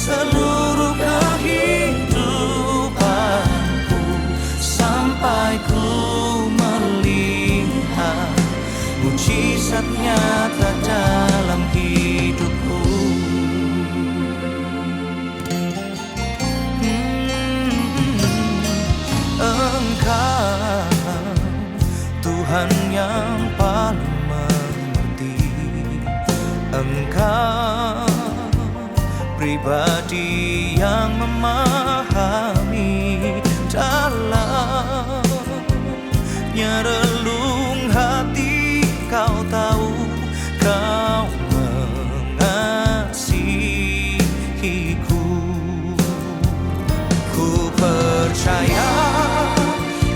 seluruh kehidupanku, sampai ku melihat mujizat nyata dalam hidupku. Engkau Tuhan yang paling mengerti, Engkau pribadi yang memahami dalamnya relung hati. Kau tahu, kau mengasihiku. Ku percaya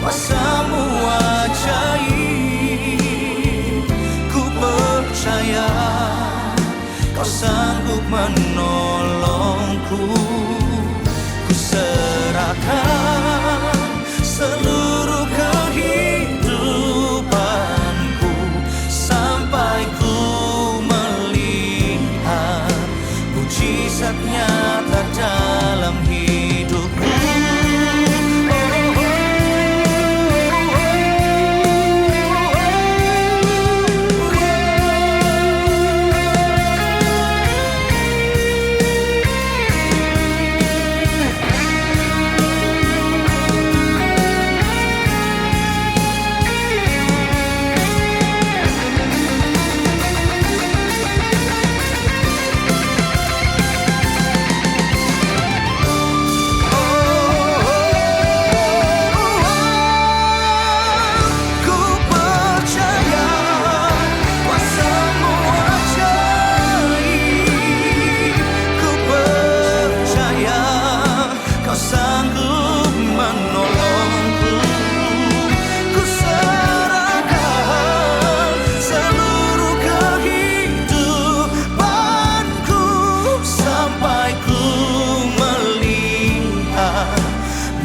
kuasa-Mu ajaib, ku percaya Kau sanggup menolongku. Ku serahkan seluruh kehidupanku, sampai ku melihat mujizat nyata dalam hidupku.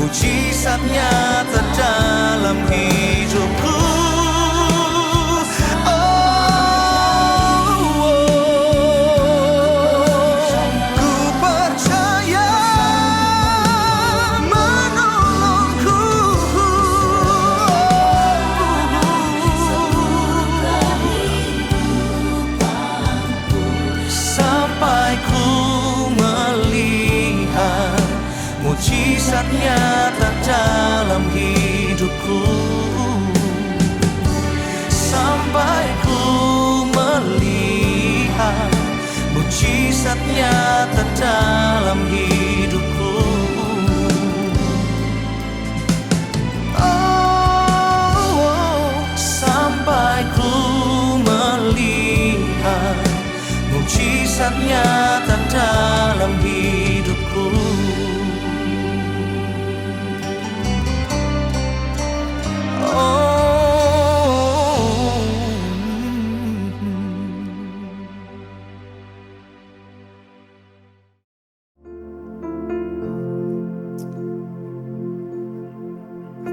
Mujizat nyata dalam hidupku. Ku percaya menolongku, sampai ku melihat mujizat nyata dalam hidupku, sampai ku melihat mujizat nyata dalam hidupku. Sampai ku melihat mujizat nyata dalam hidupku.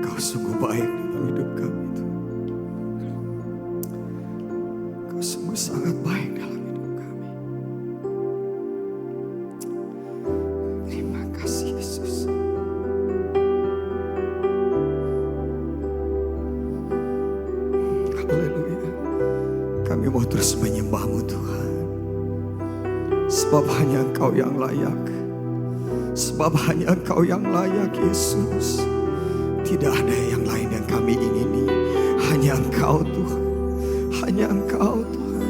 Kau sungguh baik dalam hidup kami, Tuhan. Kau sungguh sangat baik dalam hidup kami. Terima kasih Yesus. Haleluya. Kami mau terus menyembah-Mu, Tuhan. Sebab hanya Engkau yang layak. Sebab hanya Engkau yang layak, Yesus. Tidak ada yang lain yang kami ingini. Hanya Engkau, Tuhan. Hanya Engkau, Tuhan.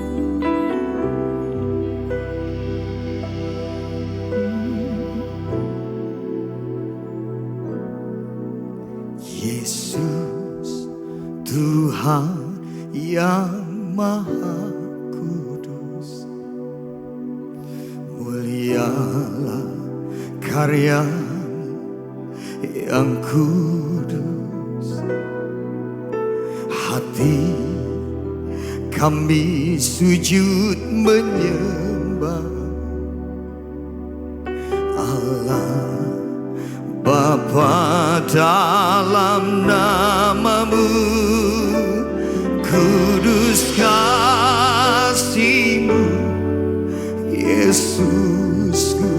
Yesus, Tuhan yang Maha Kudus, mulialah karya yang kudus. Hati kami sujud menyembah Allah Bapa dalam nama-Mu. Kudus kasih-Mu Yesusku.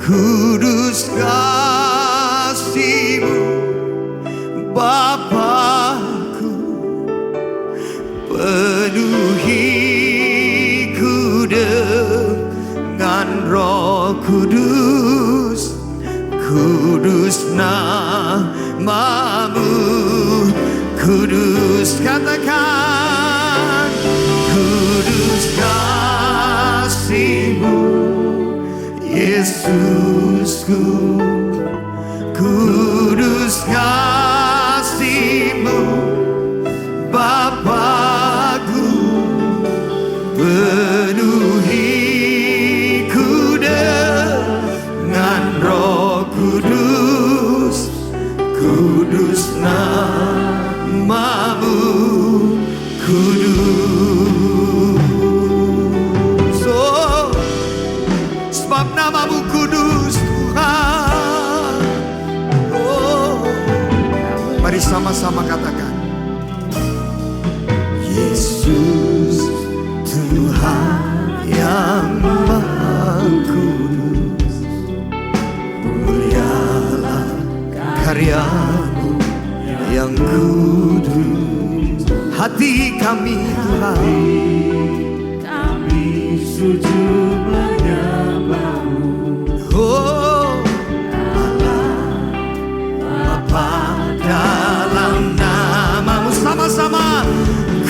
Kudus kasih-Mu Bapakku, penuhiku dengan Roh Kudus. Kudus nama-Mu, kudus, katakan kudus kasih-Mu Yesusku. Kudus kasih-Mu Bapakku, penuhiku dengan Roh Kudus. Kudus nama-Mu, kudus. Oh, sebab nama-Mu kudus Tuhan. Oh, mari sama-sama katakan Yesus Tuhan yang Maha Kudus. Mulialah karya-Mu yang kudus. Hati kami Tuhan, kami sujud menyembah-Mu. oh Allah Bapa, dalam nama-Mu sama-sama.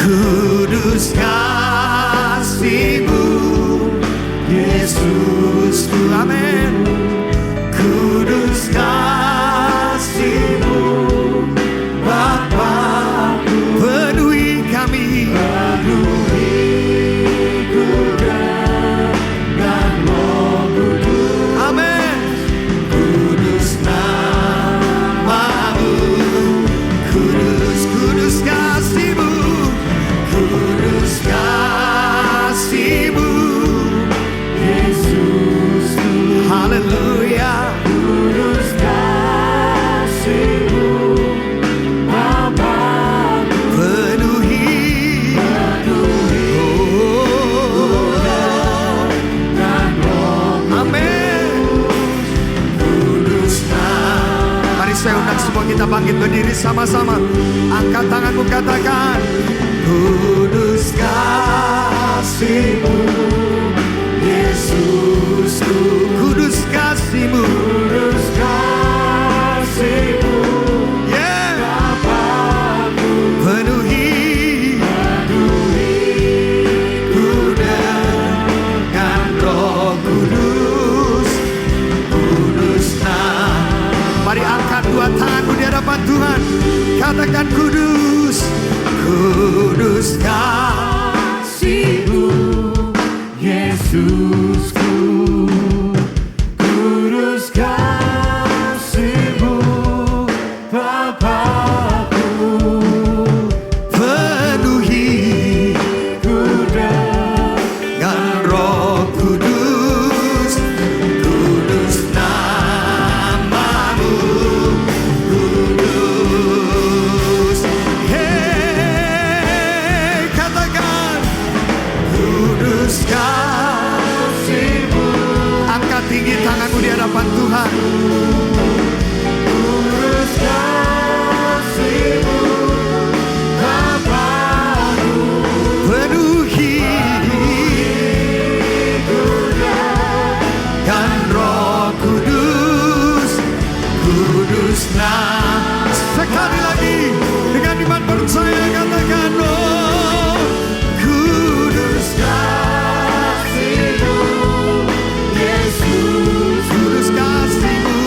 Kudus kasih-Mu Yesusku, amin. Kudus kasih-Mu Bapakku, penuhi kami, penuhiku dengan Roh Kudus, amin. Kudus nama-Mu, kudus, kudus kasih-Mu, kudus kasih-Mu Yesusku, haleluya. Kudus kasih-Mu Bapakku, penuhi, dan Roh, amin. Kudus nama. Mari saya undang semua kita bangkit berdiri sama-sama. Angkat tanganmu, katakan kudus kasih-Mu Yesusku. Kudus kasih-Mu, kudus kasih-Mu, yeah. Bapakku, penuhiku dengan Roh Kudus. Kudus nama. Mari angkat dua tanganmu di hadapan Tuhan. Katakan kudus, kudus kasih-Mu Yesusku. Kudus kasih-Mu Bapakku, penuhiku dengan Roh Kudus. Kudus nama-Mu, kudus. Hey, katakan kudus kasih-Mu. Angkat tinggi tanganmu di hadapan Tuhan. Kudus kasih-Mu Bapakku, penuhiku dengan Roh Kudus. Kudus nama. Sekali lagi dengan iman percaya katakan Roh Kudus kasih-Mu Yesus. Kudus kasih-Mu,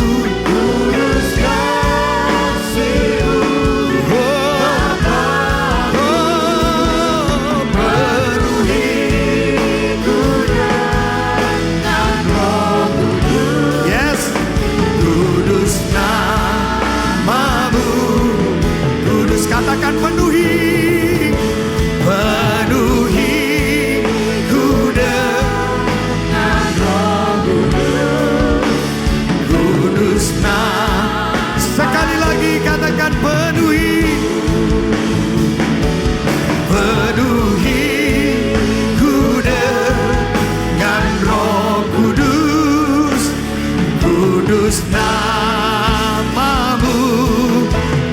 kudus kasih-Mu Bapakku, penuhiku dengan Roh Kudus. Yes, kudus nama-Mu, kudus, katakan penuhi Kudus namamu,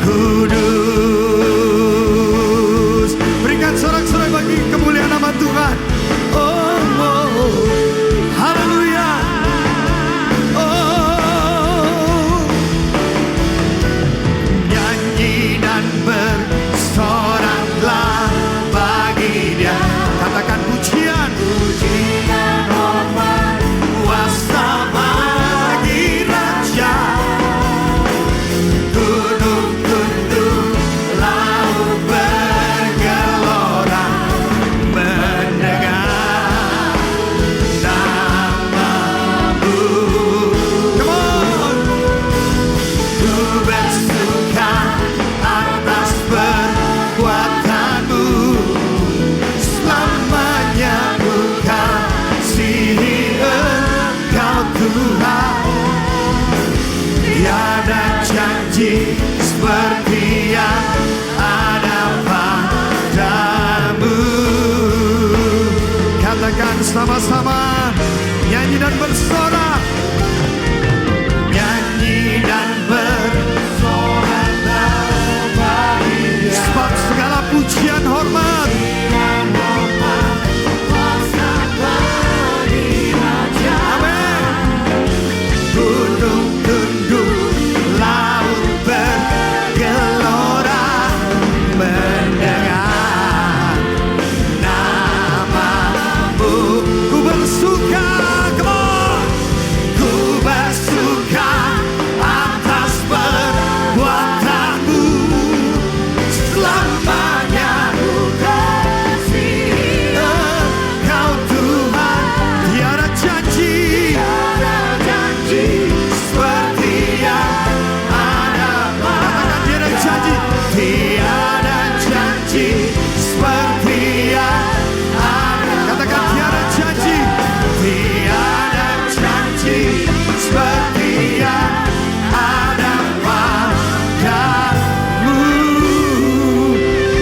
kudus. Berikan sorak-sorai bagi kemuliaan nama Tuhan. Oh, oh. Haleluya. Oh, nyanyi dan bersoraklah bagi Dia. Katakan pujian, pujian, hormat, kuasa bagi Raja. Gunung tunduk, laut bergelora, mendengar namamu. Come on. Ku bersuka atas perbuatanmu, selamanya ku kasihi Engkau Tuhan. Tiada janji seperti yang ada padamu. Katakan sama-sama, nyanyi dan bersorak. Nyanyi dan bersoraklah bagi Dia. Sebab segala pujian hormat, kuasa bagi Raja. Amin. Gunung tunduk, laut bergelora, mendengar namamu. Ku bersuka, come on. Ku bersuka atas perbuatanmu, selamanya ku kasihi Engkau Tuhan. Tiada janji seperti yang ada. Katakan tiada janji. Tiada janji seperti yang ada. Katakan tiada janji. Tiada janji seperti yang ada padamu.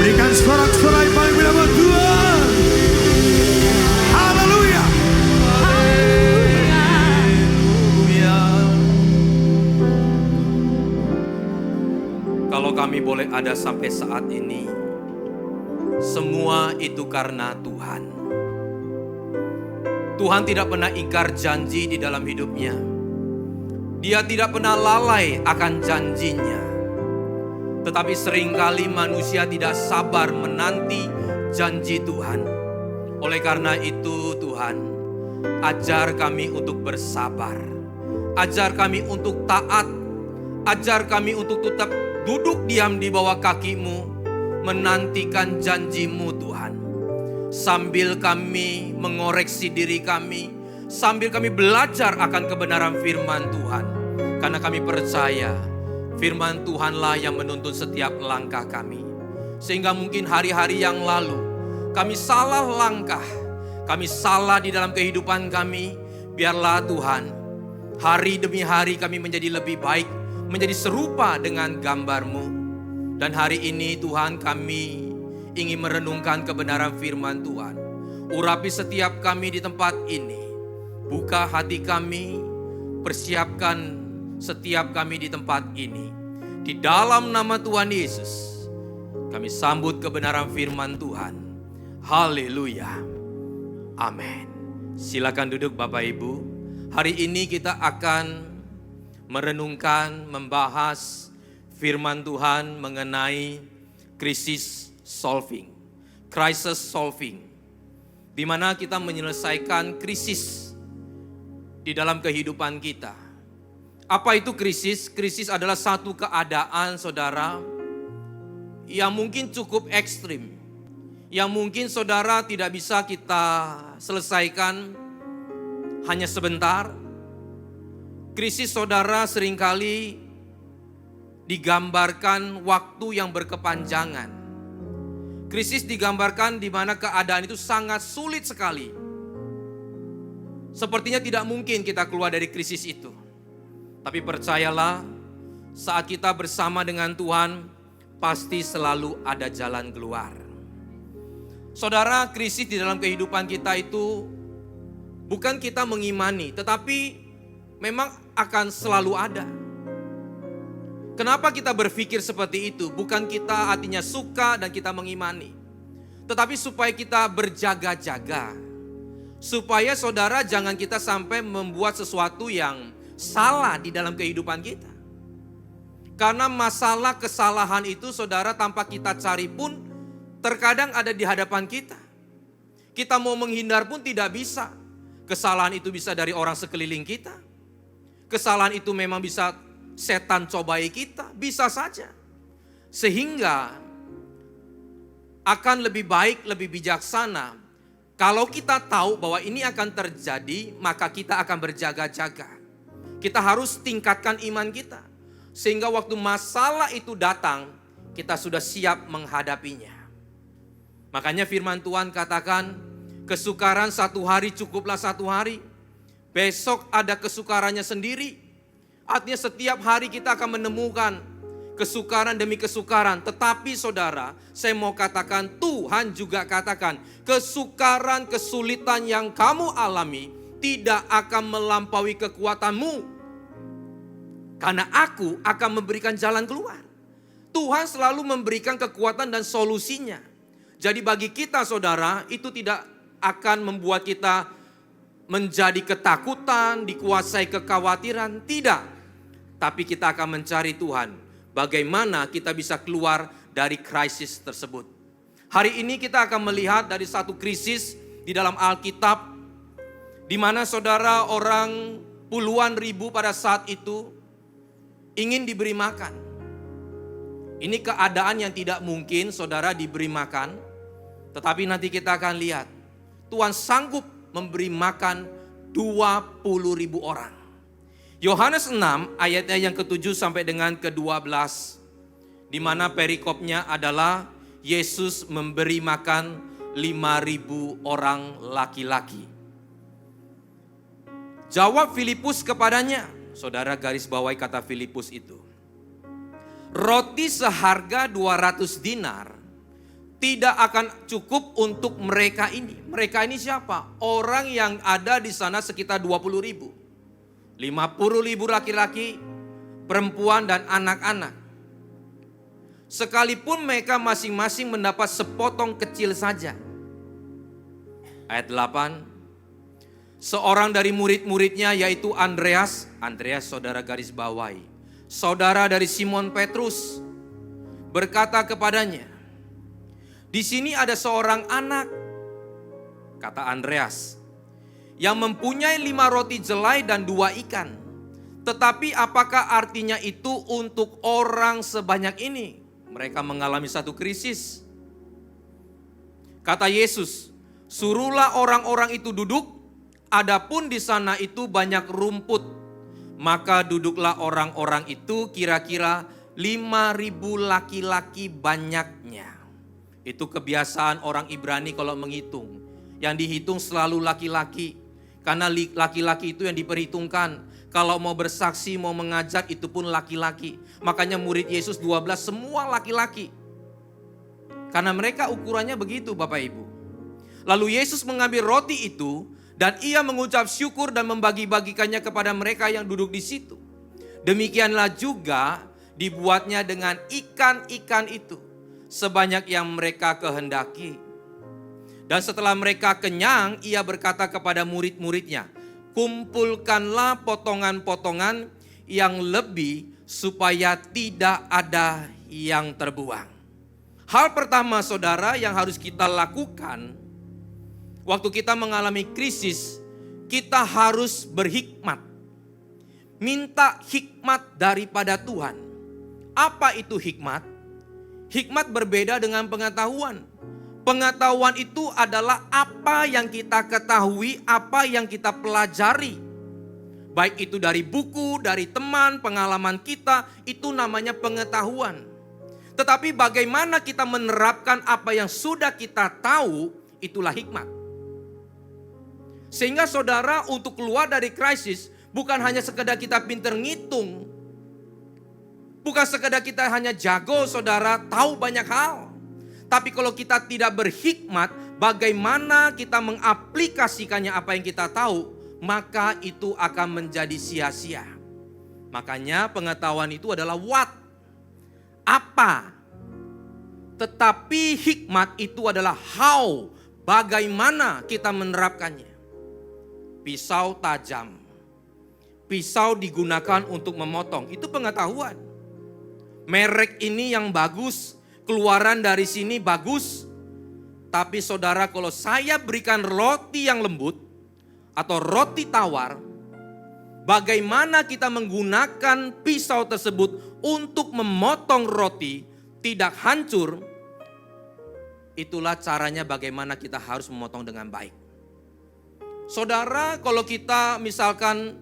Berikan sorak-sorai paling mulia buat Tuhan. Haleluya. Kalau kami boleh ada sampai saat ini, semua itu karena Tuhan. Tuhan tidak pernah ingkar janji di dalam hidupnya. Dia tidak pernah lalai akan janjinya. Tetapi seringkali manusia tidak sabar menanti janji Tuhan. Oleh karena itu Tuhan, ajar kami untuk bersabar. Ajar kami untuk taat. Ajar kami untuk tetap duduk diam di bawah kaki-Mu, menantikan janji-Mu Tuhan. Sambil kami mengoreksi diri kami, sambil kami belajar akan kebenaran firman Tuhan. Karena kami percaya firman Tuhanlah yang menuntun setiap langkah kami. Sehingga mungkin hari-hari yang lalu kami salah langkah, kami salah di dalam kehidupan kami. Biarlah Tuhan, hari demi hari kami menjadi lebih baik, menjadi serupa dengan gambar-Mu. Dan hari ini Tuhan, kami ingin merenungkan kebenaran firman Tuhan. Urapi setiap kami di tempat ini. Buka hati kami, persiapkan setiap kami di tempat ini. Di dalam nama Tuhan Yesus, kami sambut kebenaran firman Tuhan. Haleluya. Amin. Silakan duduk Bapak Ibu. Hari ini kita akan merenungkan, membahas firman Tuhan mengenai crisis solving. Di mana kita menyelesaikan krisis di dalam kehidupan kita. Apa itu krisis? Krisis adalah satu keadaan, saudara, yang mungkin cukup ekstrim. Yang mungkin saudara tidak bisa kita selesaikan hanya sebentar. Krisis saudara seringkali digambarkan waktu yang berkepanjangan. Krisis digambarkan di mana keadaan itu sangat sulit sekali. Sepertinya tidak mungkin kita keluar dari krisis itu. Tapi percayalah, saat kita bersama dengan Tuhan, pasti selalu ada jalan keluar. Saudara, krisis di dalam kehidupan kita itu bukan kita mengimani, tetapi memang akan selalu ada. Kenapa kita berpikir seperti itu? Bukan kita artinya suka dan kita mengimani, tetapi supaya kita berjaga-jaga. Supaya saudara jangan kita sampai membuat sesuatu yang salah di dalam kehidupan kita. Karena masalah kesalahan itu saudara tanpa kita cari pun terkadang ada di hadapan kita. Kita mau menghindar pun tidak bisa. Kesalahan itu bisa dari orang sekeliling kita. Kesalahan itu memang bisa setan cobai kita, bisa saja. Sehingga akan lebih baik, lebih bijaksana kalau kita tahu bahwa ini akan terjadi, maka kita akan berjaga-jaga. Kita harus tingkatkan iman kita. Sehingga waktu masalah itu datang, kita sudah siap menghadapinya. Makanya firman Tuhan katakan, kesukaran satu hari cukuplah satu hari. Besok ada kesukarannya sendiri. Artinya setiap hari kita akan menemukan kesukaran demi kesukaran. Tetapi saudara, saya mau katakan, Tuhan juga katakan, kesukaran, kesulitan yang kamu alami tidak akan melampaui kekuatanmu. Karena aku akan memberikan jalan keluar. Tuhan selalu memberikan kekuatan dan solusinya. Jadi bagi kita saudara, itu tidak akan membuat kita menjadi ketakutan, dikuasai kekhawatiran. Tidak. Tapi kita akan mencari Tuhan. Bagaimana kita bisa keluar dari krisis tersebut. Hari ini kita akan melihat dari satu krisis di dalam Alkitab, di mana saudara orang puluhan ribu pada saat itu ingin diberi makan. Ini keadaan yang tidak mungkin saudara diberi makan, tetapi nanti kita akan lihat Tuhan sanggup memberi makan 20.000 orang. Yohanes 6 ayatnya yang ke-7 sampai dengan ke-12, di mana perikopnya adalah Yesus memberi makan 5.000 orang laki-laki. Jawab Filipus kepadanya, saudara garis bawahi kata Filipus itu. Roti seharga 200 dinar tidak akan cukup untuk mereka ini. Mereka ini siapa? Orang yang ada di sana sekitar 20.000. 50.000 laki-laki, perempuan dan anak-anak. Sekalipun mereka masing-masing mendapat sepotong kecil saja. Ayat 8. Seorang dari murid-muridnya yaitu Andreas saudara garis bawahi, saudara dari Simon Petrus, berkata kepadanya, di sini ada seorang anak, kata Andreas, yang mempunyai 5 roti jelai dan 2 ikan. Tetapi apakah artinya itu untuk orang sebanyak ini? Mereka mengalami satu krisis. Kata Yesus, suruhlah orang-orang itu duduk, adapun di sana itu banyak rumput. Maka duduklah orang-orang itu kira-kira 5.000 laki-laki banyaknya. Itu kebiasaan orang Ibrani kalau menghitung. Yang dihitung selalu laki-laki. Karena laki-laki itu yang diperhitungkan. Kalau mau bersaksi, mau mengajak, itu pun laki-laki. Makanya murid Yesus 12 semua laki-laki. Karena mereka ukurannya begitu Bapak Ibu. Lalu Yesus mengambil roti itu dan ia mengucap syukur dan membagi-bagikannya kepada mereka yang duduk di situ. Demikianlah juga dibuatnya dengan ikan-ikan itu sebanyak yang mereka kehendaki. Dan setelah mereka kenyang, ia berkata kepada murid-muridnya, kumpulkanlah potongan-potongan yang lebih supaya tidak ada yang terbuang. Hal pertama saudara yang harus kita lakukan waktu kita mengalami krisis, kita harus berhikmat. Minta hikmat daripada Tuhan. Apa itu hikmat? Hikmat berbeda dengan pengetahuan. Pengetahuan itu adalah apa yang kita ketahui, apa yang kita pelajari. Baik itu dari buku, dari teman, pengalaman kita, itu namanya pengetahuan. Tetapi bagaimana kita menerapkan apa yang sudah kita tahu, itulah hikmat. Sehingga saudara untuk keluar dari krisis, bukan hanya sekedar kita pinter ngitung. Bukan sekedar kita hanya jago saudara, tahu banyak hal. Tapi kalau kita tidak berhikmat, bagaimana kita mengaplikasikannya apa yang kita tahu, maka itu akan menjadi sia-sia. Makanya pengetahuan itu adalah what, apa. Tetapi hikmat itu adalah how, bagaimana kita menerapkannya. Pisau tajam, pisau digunakan untuk memotong, itu pengetahuan. Merek ini yang bagus, keluaran dari sini bagus. Tapi saudara, kalau saya berikan roti yang lembut atau roti tawar, bagaimana kita menggunakan pisau tersebut untuk memotong roti tidak hancur, itulah caranya bagaimana kita harus memotong dengan baik. Saudara, kalau kita misalkan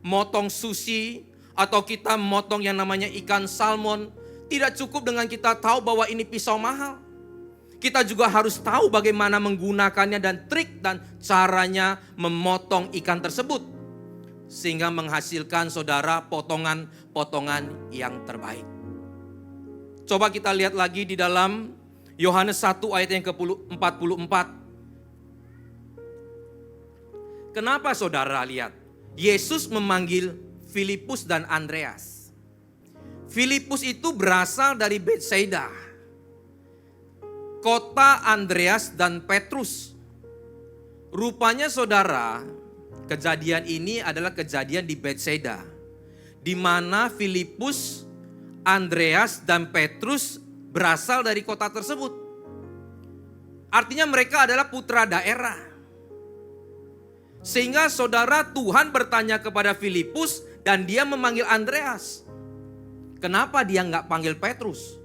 motong sushi atau kita motong yang namanya ikan salmon, tidak cukup dengan kita tahu bahwa ini pisau mahal. Kita juga harus tahu bagaimana menggunakannya dan trik dan caranya memotong ikan tersebut. Sehingga menghasilkan saudara potongan-potongan yang terbaik. Coba kita lihat lagi di dalam Yohanes 1 ayat yang ke-44. Kenapa saudara lihat? Yesus memanggil Filipus dan Andreas. Filipus itu berasal dari Betsaida, kota Andreas dan Petrus. Rupanya saudara, kejadian ini adalah kejadian di Betsaida, di mana Filipus, Andreas dan Petrus berasal dari kota tersebut. Artinya mereka adalah putra daerah. Sehingga saudara, Tuhan bertanya kepada Filipus dan dia memanggil Andreas. Kenapa dia nggak panggil Petrus?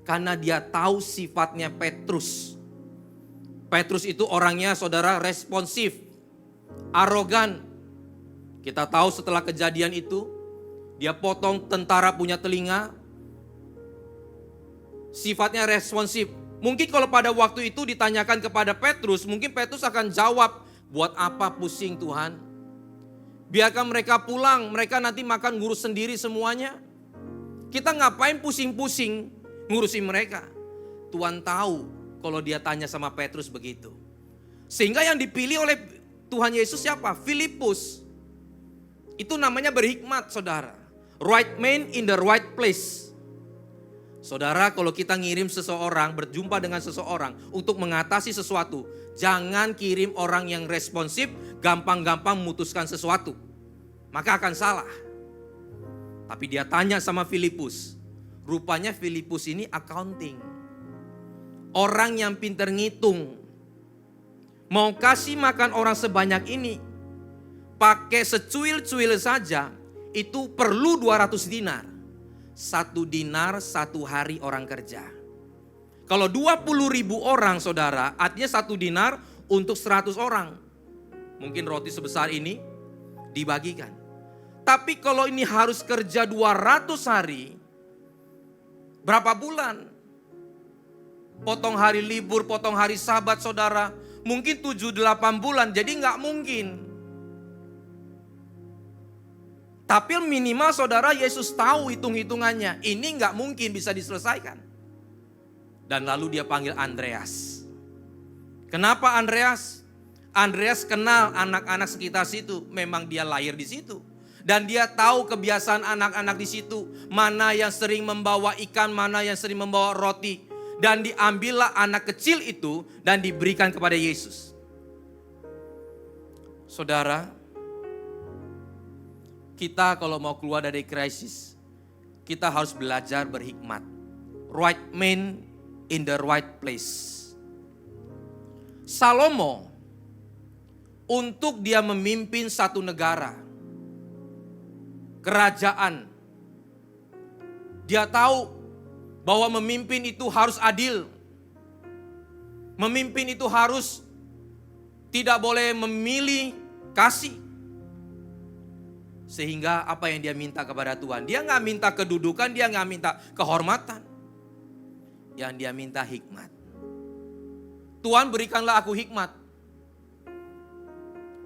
Karena dia tahu sifatnya Petrus. Petrus itu orangnya saudara responsif, arogan. Kita tahu setelah kejadian itu, dia potong tentara punya telinga. Sifatnya responsif. Mungkin kalau pada waktu itu ditanyakan kepada Petrus, mungkin Petrus akan jawab, buat apa pusing Tuhan? Biarkan mereka pulang, mereka nanti makan ngurus sendiri semuanya. Kita ngapain pusing-pusing ngurusin mereka? Tuhan tahu kalau dia tanya sama Petrus begitu. Sehingga yang dipilih oleh Tuhan Yesus siapa? Filipus. Itu namanya berhikmat saudara. Right man in the right place. Saudara, kalau kita ngirim seseorang, berjumpa dengan seseorang untuk mengatasi sesuatu, jangan kirim orang yang responsif, gampang-gampang memutuskan sesuatu. Maka akan salah. Tapi dia tanya sama Filipus. Rupanya Filipus ini accounting. Orang yang pintar ngitung. Mau kasih makan orang sebanyak ini, pakai secuil-cuil saja, itu perlu 200 dinar. 1 dinar 1 hari orang kerja. Kalau 20.000 orang saudara, artinya 1 dinar untuk 100 orang. Mungkin roti sebesar ini dibagikan. Tapi kalau ini harus kerja 200 hari, berapa bulan? Potong hari libur, potong hari Sabat saudara, mungkin 7-8 bulan, jadi nggak mungkin. Tapi minimal saudara, Yesus tahu hitung-hitungannya. Ini nggak mungkin bisa diselesaikan. Dan lalu dia panggil Andreas. Kenapa Andreas? Andreas kenal anak-anak sekitar situ. Memang dia lahir di situ. Dan dia tahu kebiasaan anak-anak di situ. Mana yang sering membawa ikan, mana yang sering membawa roti. Dan diambillah anak kecil itu dan diberikan kepada Yesus. Saudara, kita kalau mau keluar dari krisis, kita harus belajar berhikmat. Right man in the right place. Salomo, untuk dia memimpin satu negara, kerajaan, dia tahu bahwa memimpin itu harus adil. Memimpin itu harus tidak boleh memilih kasih. Sehingga apa yang dia minta kepada Tuhan? Dia gak minta kedudukan, dia gak minta kehormatan. Yang dia minta hikmat. Tuhan berikanlah aku hikmat.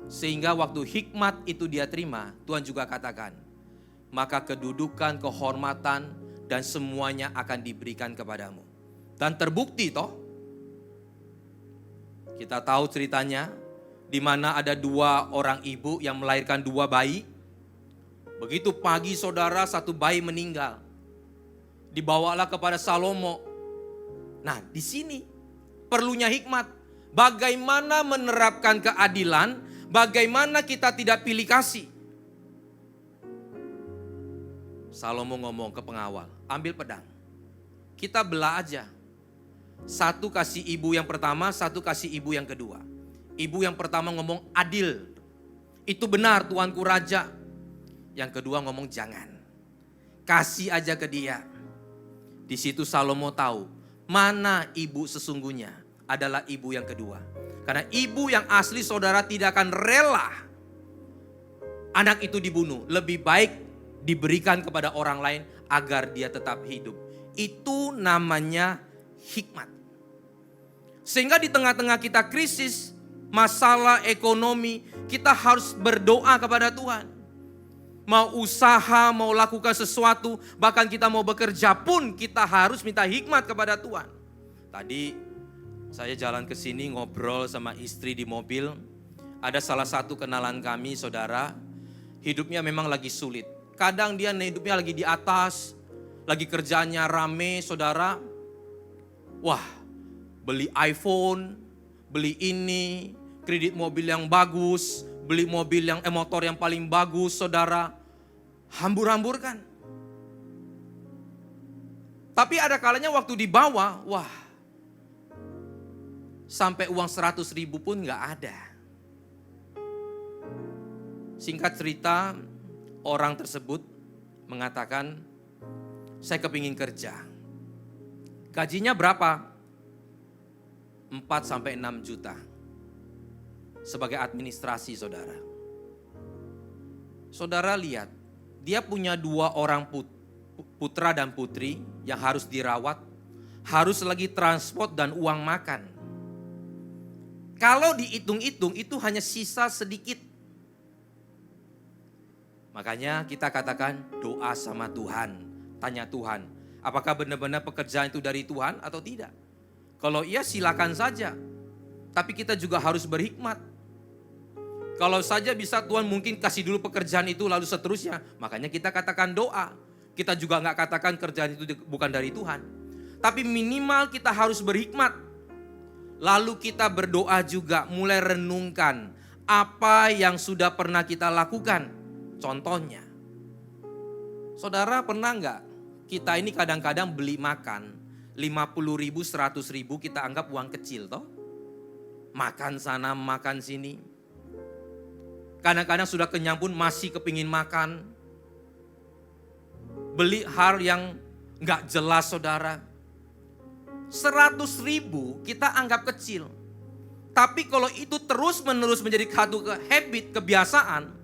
Sehingga waktu hikmat itu dia terima, Tuhan juga katakan, maka kedudukan, kehormatan, dan semuanya akan diberikan kepadamu. Dan terbukti toh. Kita tahu ceritanya, di mana ada 2 orang ibu yang melahirkan 2 bayi. Begitu pagi saudara, 1 bayi meninggal. Dibawalah kepada Salomo. Nah, di sini perlunya hikmat. Bagaimana menerapkan keadilan, bagaimana kita tidak pilih kasih. Salomo ngomong ke pengawal, ambil pedang. Kita belah aja. 1 kasih ibu yang pertama, 1 kasih ibu yang kedua. Ibu yang pertama ngomong adil. Itu benar tuanku raja. Yang kedua ngomong jangan. Kasih aja ke dia. Di situ Salomo tahu mana ibu sesungguhnya adalah ibu yang kedua. Karena ibu yang asli saudara tidak akan rela anak itu dibunuh. Lebih baik diberikan kepada orang lain agar dia tetap hidup. Itu namanya hikmat. Sehingga di tengah-tengah kita krisis, masalah ekonomi, kita harus berdoa kepada Tuhan. Mau usaha, mau lakukan sesuatu, bahkan kita mau bekerja pun kita harus minta hikmat kepada Tuhan. Tadi saya jalan ke sini ngobrol sama istri di mobil. Ada salah satu kenalan kami, saudara, hidupnya memang lagi sulit. Kadang dia hidupnya lagi di atas, lagi kerjanya rame, saudara. Wah, beli iPhone, beli ini, kredit mobil yang bagus, beli mobil yang motor yang paling bagus, saudara. Hambur-hamburkan. Tapi ada kalanya waktu dibawa, wah, sampai uang 100.000 pun gak ada. Singkat cerita, orang tersebut mengatakan, saya kepingin kerja. Gajinya berapa? 4-6 juta. Sebagai administrasi, saudara. Saudara lihat, dia punya 2 orang putra dan putri yang harus dirawat, harus lagi transport dan uang makan. Kalau dihitung-hitung itu hanya sisa sedikit. Makanya kita katakan doa sama Tuhan, tanya Tuhan, apakah benar-benar pekerjaan itu dari Tuhan atau tidak? Kalau iya silakan saja, tapi kita juga harus berhikmat. Kalau saja bisa Tuhan mungkin kasih dulu pekerjaan itu lalu seterusnya. Makanya kita katakan doa. Kita juga gak katakan kerjaan itu bukan dari Tuhan. Tapi minimal kita harus berhikmat. Lalu kita berdoa juga, mulai renungkan apa yang sudah pernah kita lakukan. Contohnya, saudara pernah gak kita ini kadang-kadang beli makan 50.000, 100.000 kita anggap uang kecil toh. Makan sana, makan sini. Kadang-kadang sudah kenyang pun masih kepingin makan. Beli hal yang gak jelas, saudara. 100.000 kita anggap kecil. Tapi kalau itu terus menerus menjadi satu habit, kebiasaan.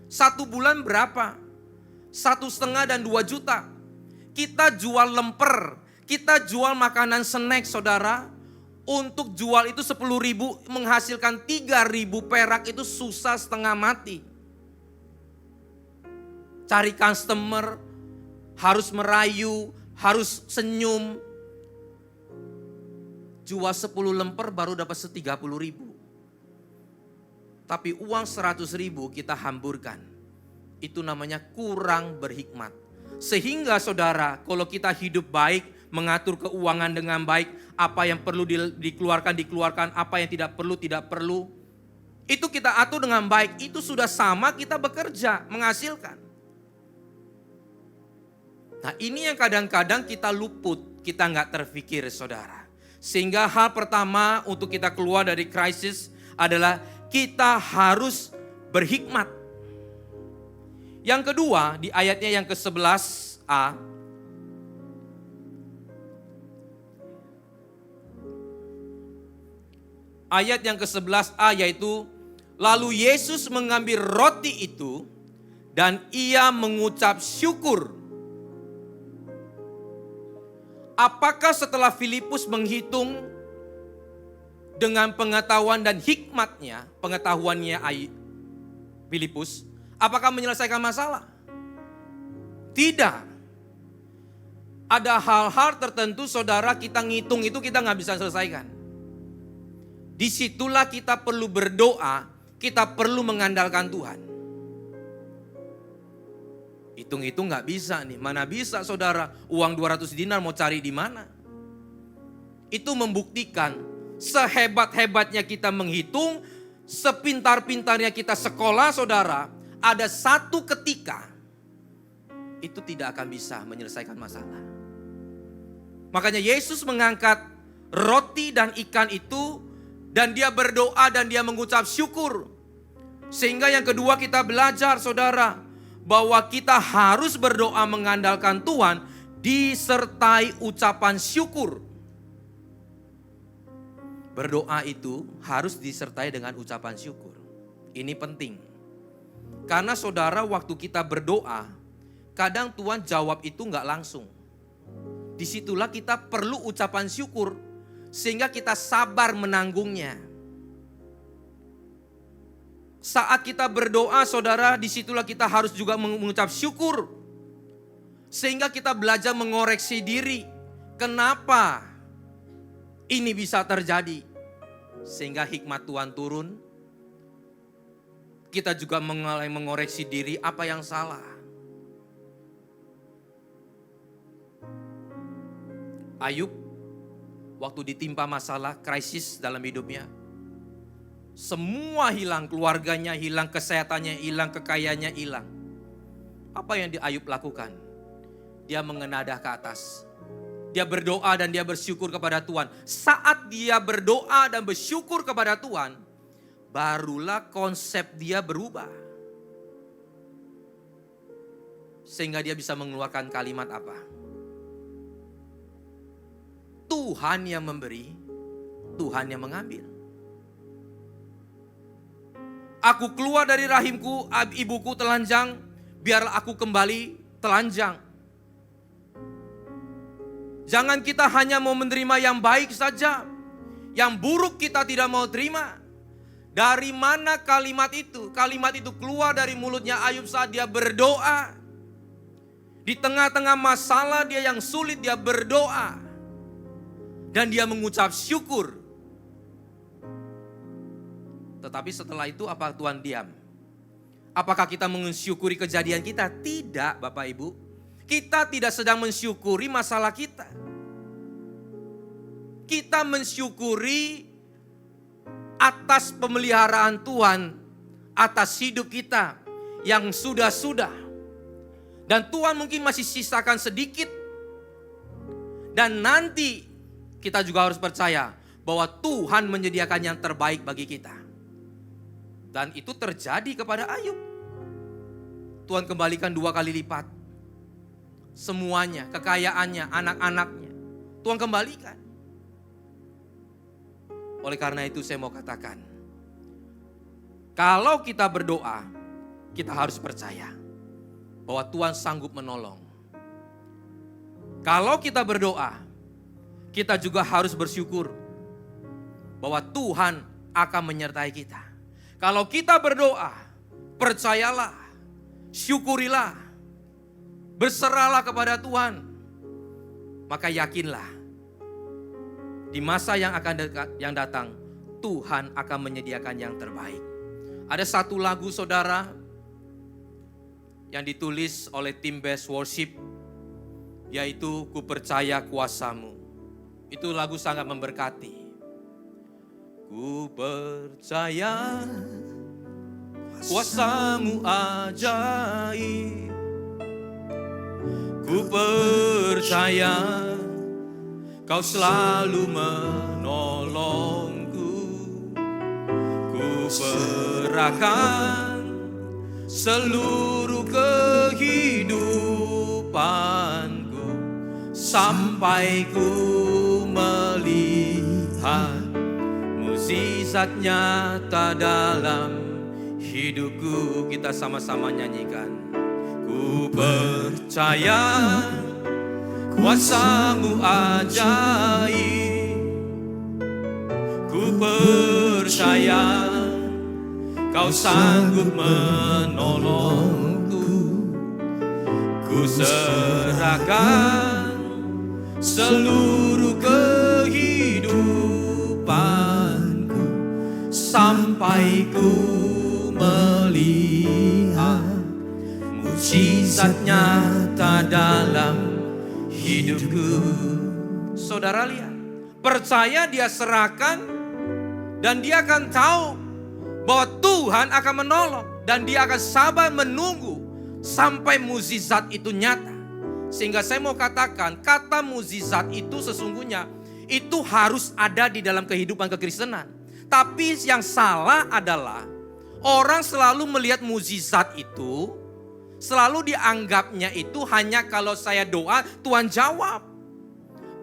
1 bulan berapa? 1,5 dan 2 juta. Kita jual lemper, kita jual makanan snack, saudara. Untuk jual itu 10.000 menghasilkan 3.000 perak itu susah setengah mati. Cari customer, harus merayu, harus senyum. Jual 10 lemper baru dapat 30.000. Tapi uang 100.000 kita hamburkan. Itu namanya kurang berhikmat. Sehingga saudara, kalau kita hidup baik, mengatur keuangan dengan baik, apa yang perlu dikeluarkan, apa yang tidak perlu. Itu kita atur dengan baik, itu sudah sama kita bekerja, menghasilkan. Nah ini yang kadang-kadang kita luput, kita nggak terpikir, saudara. Sehingga hal pertama untuk kita keluar dari krisis adalah kita harus berhikmat. Yang kedua di ayatnya yang ke-11a, ayat yang ke-11a yaitu, lalu Yesus mengambil roti itu dan ia mengucap syukur. Apakah setelah Filipus menghitung dengan pengetahuan dan hikmatnya, pengetahuannya Filipus, apakah menyelesaikan masalah? Tidak. Ada hal-hal tertentu saudara kita ngitung itu kita gak bisa selesaikan. Disitulah kita perlu berdoa, kita perlu mengandalkan Tuhan. Hitung-hitung gak bisa nih, mana bisa saudara uang 200 dinar mau cari di mana? Itu membuktikan sehebat-hebatnya kita menghitung, sepintar-pintarnya kita sekolah saudara, ada satu ketika itu tidak akan bisa menyelesaikan masalah. Makanya Yesus mengangkat roti dan ikan itu dan dia berdoa dan dia mengucap syukur. Sehingga yang kedua kita belajar saudara, bahwa kita harus berdoa mengandalkan Tuhan disertai ucapan syukur. Berdoa itu harus disertai dengan ucapan syukur. Ini penting. Karena saudara waktu kita berdoa, kadang Tuhan jawab itu gak langsung. Disitulah kita perlu ucapan syukur, sehingga kita sabar menanggungnya. Saat kita berdoa saudara, disitulah kita harus juga mengucap syukur. Sehingga kita belajar mengoreksi diri. Kenapa ini bisa terjadi? Sehingga hikmat Tuhan turun. Kita juga mulai mengoreksi diri apa yang salah. Ayub waktu ditimpa masalah krisis dalam hidupnya, semua hilang, keluarganya hilang, kesehatannya hilang, kekayaannya hilang. Apa yang Ayub lakukan? Dia mengenadah ke atas. Dia berdoa dan dia bersyukur kepada Tuhan. Saat dia berdoa dan bersyukur kepada Tuhan, barulah konsep dia berubah. Sehingga dia bisa mengeluarkan kalimat apa? Tuhan yang memberi, Tuhan yang mengambil. Aku keluar dari rahimku, ibuku telanjang, biarlah aku kembali telanjang. Jangan kita hanya mau menerima yang baik saja, yang buruk kita tidak mau terima. Dari mana kalimat itu? Kalimat itu keluar dari mulutnya Ayub saat dia berdoa. Di tengah-tengah masalah dia yang sulit, dia berdoa. Dan dia mengucap syukur. Tetapi setelah itu apa Tuhan diam? Apakah kita mensyukuri kejadian kita? Tidak Bapak Ibu. Kita tidak sedang mensyukuri masalah kita. Kita mensyukuri atas pemeliharaan Tuhan atas hidup kita yang sudah-sudah. Dan Tuhan mungkin masih sisakan sedikit. Dan nanti kita juga harus percaya bahwa Tuhan menyediakan yang terbaik bagi kita. Dan itu terjadi kepada Ayub. Tuhan kembalikan 2 kali lipat. Semuanya, kekayaannya, anak-anaknya. Tuhan kembalikan. Oleh karena itu saya mau katakan, kalau kita berdoa, kita harus percaya bahwa Tuhan sanggup menolong. Kalau kita berdoa, kita juga harus bersyukur bahwa Tuhan akan menyertai kita. Kalau kita berdoa, percayalah, syukurilah, berserahlah kepada Tuhan. Maka yakinlah, di masa yang datang, Tuhan akan menyediakan yang terbaik. Ada satu lagu saudara yang ditulis oleh tim Best Worship, yaitu Ku Percaya Kuasamu. Itu lagu sangat memberkati. Ku percaya kuasamu ajaib. Ku percaya Kau selalu menolongku. Ku serahkan seluruh kehidupanku sampai ku melihat mukjizat nyata dalam hidupku. Kita sama-sama nyanyikan. Ku percaya kuasamu ajaib. Ku percaya Kau sanggup menolongku. Ku serahkan seluruh kehidupanku sampai ku melihat mujizat nyata dalam hidupku. Saudara lihat, percaya dia serahkan dan dia akan tahu bahwa Tuhan akan menolong dan dia akan sabar menunggu sampai mukjizat itu nyata. Sehingga saya mau katakan, kata mukjizat itu sesungguhnya itu harus ada di dalam kehidupan kekristenan. Tapi yang salah adalah orang selalu melihat mukjizat itu, selalu dianggapnya itu hanya kalau saya doa Tuhan jawab.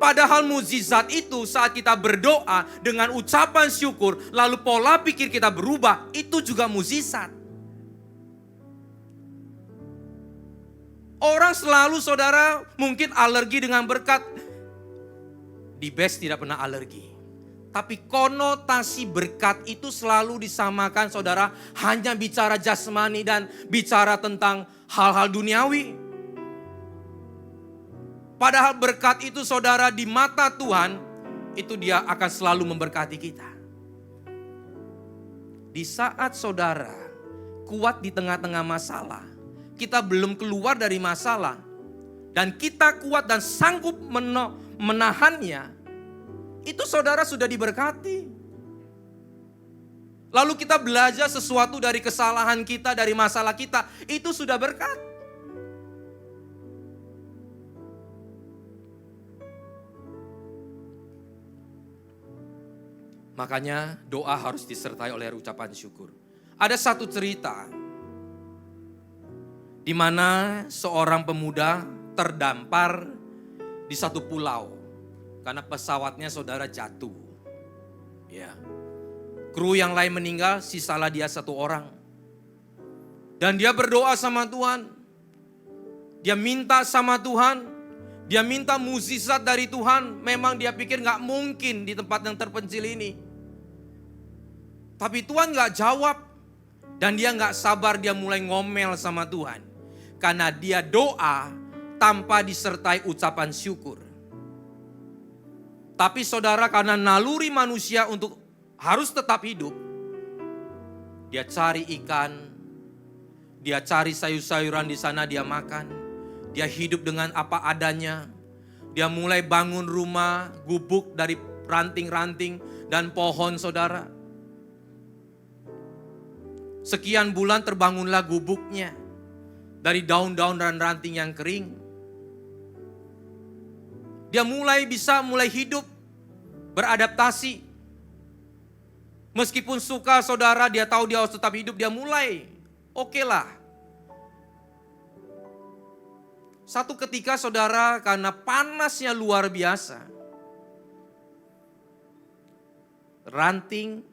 Padahal mukjizat itu saat kita berdoa dengan ucapan syukur, lalu pola pikir kita berubah, itu juga mukjizat. Orang selalu, saudara, mungkin alergi dengan berkat. Di Best tidak pernah alergi. Tapi konotasi berkat itu selalu disamakan, saudara, hanya bicara jasmani dan bicara tentang hal-hal duniawi. Padahal berkat itu, saudara, di mata Tuhan, itu dia akan selalu memberkati kita. Di saat saudara kuat di tengah-tengah masalah, kita belum keluar dari masalah, dan kita kuat dan sanggup menahannya, itu saudara sudah diberkati. Lalu kita belajar sesuatu dari kesalahan kita, dari masalah kita, itu sudah berkat. Makanya doa harus disertai oleh ucapan syukur. Ada satu cerita di mana seorang pemuda terdampar di satu pulau karena pesawatnya saudara jatuh. Ya. Kru yang lain meninggal, sisalah dia satu orang. Dan dia berdoa sama Tuhan. Dia minta sama Tuhan. Dia minta mukjizat dari Tuhan. Memang dia pikir gak mungkin di tempat yang terpencil ini. Tapi Tuhan gak jawab. Dan dia gak sabar, dia mulai ngomel sama Tuhan. Karena dia doa tanpa disertai ucapan syukur. Tapi saudara, karena naluri manusia untuk harus tetap hidup, dia cari ikan, dia cari sayur-sayuran di sana, dia makan. Dia hidup dengan apa adanya. Dia mulai bangun rumah, gubuk dari ranting-ranting dan pohon, saudara. Sekian bulan terbangunlah gubuknya dari daun-daun dan ranting yang kering. Dia mulai hidup, beradaptasi. Meskipun suka, saudara, dia tahu dia harus tetap hidup, dia mulai oke lah. Satu ketika, saudara, karena panasnya luar biasa, ranting,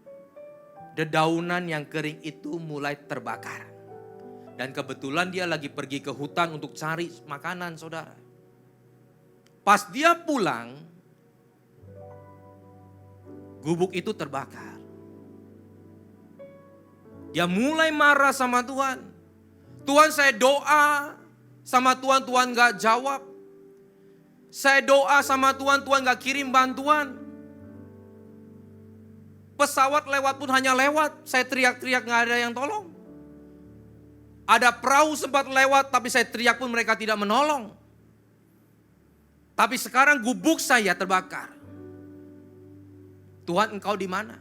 dedaunan yang kering itu mulai terbakar. Dan kebetulan dia lagi pergi ke hutan untuk cari makanan, saudara. Pas dia pulang, gubuk itu terbakar. Dia mulai marah sama Tuhan. Tuhan, saya doa sama Tuhan, Tuhan gak jawab. Saya doa sama Tuhan, Tuhan gak kirim bantuan. Pesawat lewat pun hanya lewat. Saya teriak-teriak gak ada yang tolong. Ada perahu sempat lewat tapi saya teriak pun mereka tidak menolong. Tapi sekarang gubuk saya terbakar. Tuhan, Engkau di mana?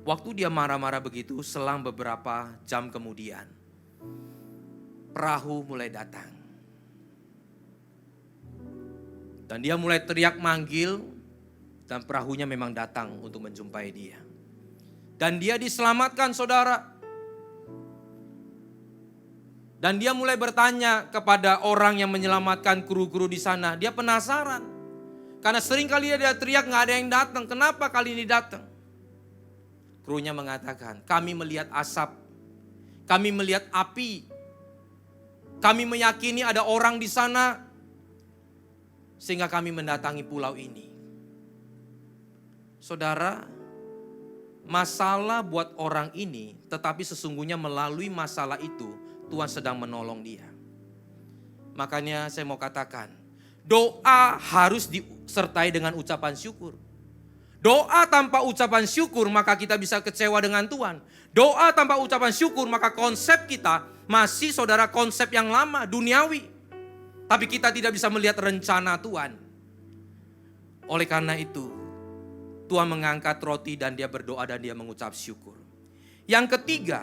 Waktu dia marah-marah begitu, selang beberapa jam kemudian, perahu mulai datang. Dan dia mulai teriak manggil, dan perahunya memang datang untuk menjumpai dia. Dan dia diselamatkan, saudara. Dan dia mulai bertanya kepada orang yang menyelamatkan kru-kru di sana. Dia penasaran. Karena sering kali dia teriak gak ada yang datang. Kenapa kali ini datang? Krunya mengatakan, kami melihat asap. Kami melihat api. Kami meyakini ada orang di sana. Sehingga kami mendatangi pulau ini. Saudara, masalah buat orang ini, tetapi sesungguhnya melalui masalah itu, Tuhan sedang menolong dia. Makanya saya mau katakan, doa harus disertai dengan ucapan syukur. Doa tanpa ucapan syukur maka kita bisa kecewa dengan Tuhan. Doa tanpa ucapan syukur maka konsep kita masih saudara konsep yang lama, duniawi. Tapi kita tidak bisa melihat rencana Tuhan. Oleh karena itu, Tuhan mengangkat roti dan dia berdoa dan dia mengucap syukur. Yang ketiga,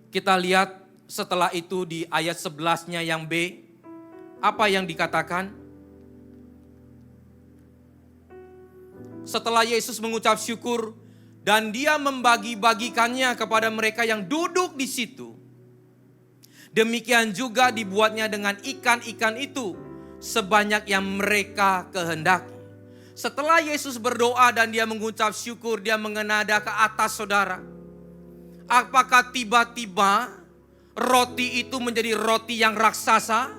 kita lihat setelah itu di ayat 11-nya yang B, apa yang dikatakan? Setelah Yesus mengucap syukur dan dia membagi-bagikannya kepada mereka yang duduk di situ. Demikian juga dibuatnya dengan ikan-ikan itu sebanyak yang mereka kehendaki. Setelah Yesus berdoa dan dia mengucap syukur, dia mengenada ke atas saudara. Apakah tiba-tiba roti itu menjadi roti yang raksasa?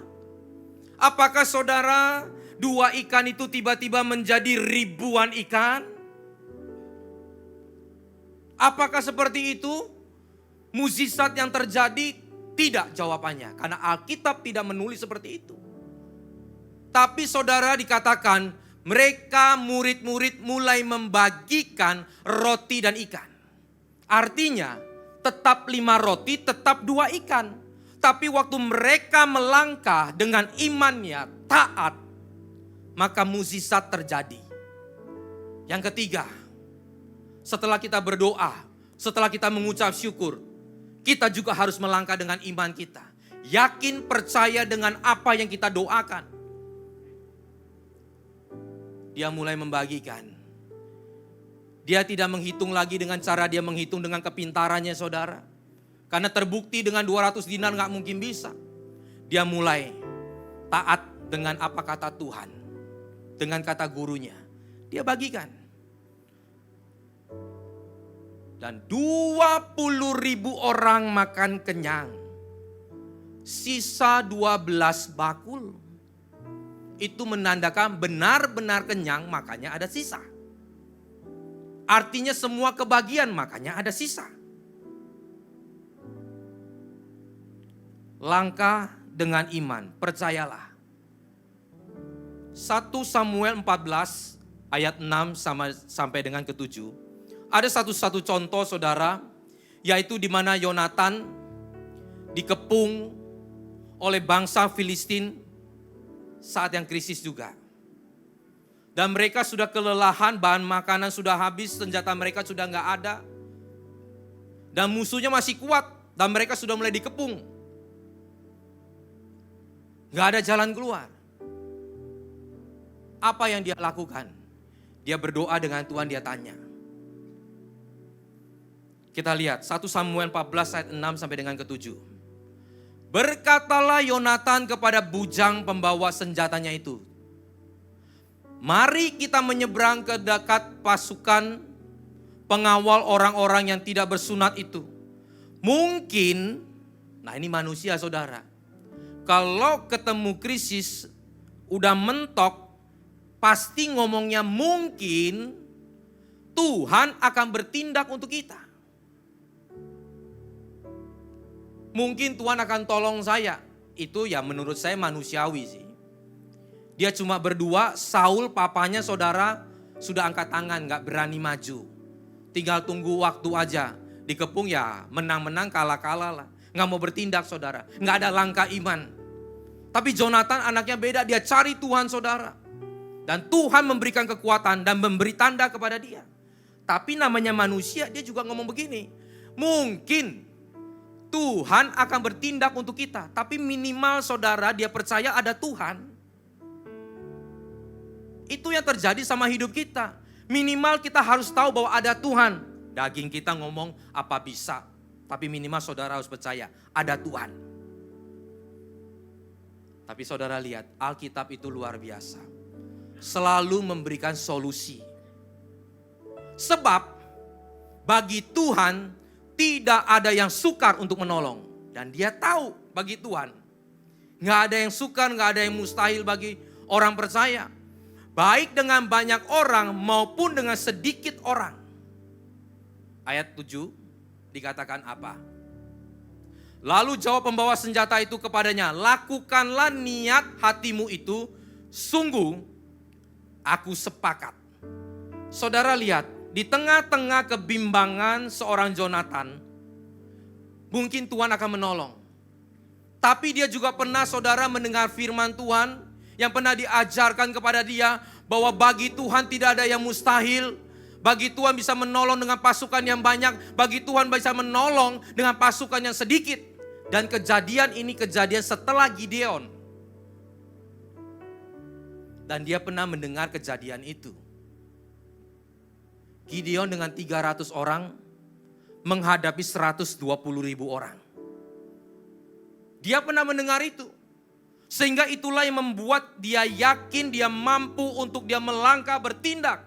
Apakah saudara, 2 ikan itu tiba-tiba menjadi ribuan ikan? Apakah seperti itu? Mukjizat yang terjadi? Tidak jawabannya, karena Alkitab tidak menulis seperti itu. Tapi saudara dikatakan, mereka murid-murid mulai membagikan roti dan ikan. Artinya, tetap 5 roti, tetap 2 ikan. Tapi waktu mereka melangkah dengan imannya, taat, maka mukjizat terjadi. Yang ketiga, setelah kita berdoa, setelah kita mengucap syukur, kita juga harus melangkah dengan iman kita. Yakin, percaya dengan apa yang kita doakan. Dia mulai membagikan. Dia tidak menghitung lagi dengan cara dia menghitung dengan kepintarannya saudara. Karena terbukti dengan 200 dinar gak mungkin bisa. Dia mulai taat dengan apa kata Tuhan. Dengan kata gurunya. Dia bagikan. Dan 20.000 orang makan kenyang. Sisa 12 bakul. Itu menandakan benar-benar kenyang, makanya ada sisa. Artinya semua kebagian, makanya ada sisa. Langkah dengan iman, percayalah. 1 Samuel 14 ayat 6 sampai dengan ke-7. Ada satu contoh saudara, yaitu di mana Yonatan dikepung oleh bangsa Filistin saat yang krisis juga. Dan mereka sudah kelelahan, bahan makanan sudah habis, senjata mereka sudah gak ada. Dan musuhnya masih kuat, dan mereka sudah mulai dikepung. Gak ada jalan keluar. Apa yang dia lakukan? Dia berdoa dengan Tuhan, dia tanya. Kita lihat 1 Samuel 14 ayat 6 sampai dengan ke-7. Berkatalah Yonatan kepada bujang pembawa senjatanya itu. Mari kita menyeberang ke dekat pasukan pengawal orang-orang yang tidak bersunat itu. Mungkin, nah ini manusia saudara. Kalau ketemu krisis, udah mentok, pasti ngomongnya mungkin Tuhan akan bertindak untuk kita. Mungkin Tuhan akan tolong saya. Itu ya menurut saya manusiawi sih. Dia cuma berdua, Saul papanya saudara sudah angkat tangan, gak berani maju. Tinggal tunggu waktu aja. Dikepung ya menang-menang, kalah-kalah lah. Gak mau bertindak saudara. Gak ada langkah iman. Tapi Jonathan anaknya beda, dia cari Tuhan saudara. Dan Tuhan memberikan kekuatan dan memberi tanda kepada dia. Tapi namanya manusia, dia juga ngomong begini. Mungkin Tuhan akan bertindak untuk kita. Tapi minimal saudara dia percaya ada Tuhan. Itu yang terjadi sama hidup kita. Minimal kita harus tahu bahwa ada Tuhan. Daging kita ngomong apa bisa. Tapi minimal saudara harus percaya ada Tuhan. Tapi saudara lihat Alkitab itu luar biasa. Selalu memberikan solusi. Sebab bagi Tuhan tidak ada yang sukar untuk menolong. Dan dia tahu bagi Tuhan. Gak ada yang sukar, gak ada yang mustahil bagi orang percaya. Baik dengan banyak orang maupun dengan sedikit orang. Ayat 7 dikatakan apa? Lalu jawab pembawa senjata itu kepadanya, lakukanlah niat hatimu itu, sungguh aku sepakat. Saudara lihat, di tengah-tengah kebimbangan seorang Jonathan, mungkin Tuhan akan menolong. Tapi dia juga pernah saudara mendengar firman Tuhan yang pernah diajarkan kepada dia bahwa bagi Tuhan tidak ada yang mustahil. Bagi Tuhan bisa menolong dengan pasukan yang banyak, bagi Tuhan bisa menolong dengan pasukan yang sedikit. Dan kejadian ini kejadian setelah Gideon. Dan dia pernah mendengar kejadian itu. Gideon dengan 300 orang menghadapi 120.000 orang. Dia pernah mendengar itu. Sehingga itulah yang membuat dia yakin dia mampu untuk dia melangkah bertindak.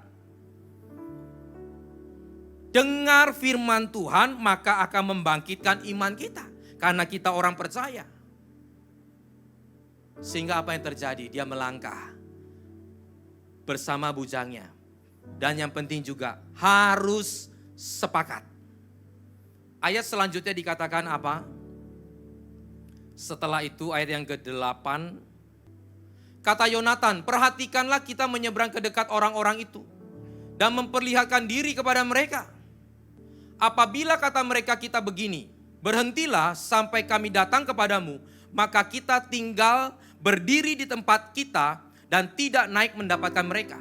Dengar firman Tuhan maka akan membangkitkan iman kita. Karena kita orang percaya. Sehingga apa yang terjadi? Dia melangkah bersama bujangnya. Dan yang penting juga harus sepakat. Ayat selanjutnya dikatakan apa? Setelah itu ayat yang ke-8. Kata Yonatan, perhatikanlah kita menyeberang ke dekat orang-orang itu. Dan memperlihatkan diri kepada mereka. Apabila kata mereka kita begini, berhentilah sampai kami datang kepadamu, maka kita tinggal berdiri di tempat kita dan tidak naik mendapatkan mereka.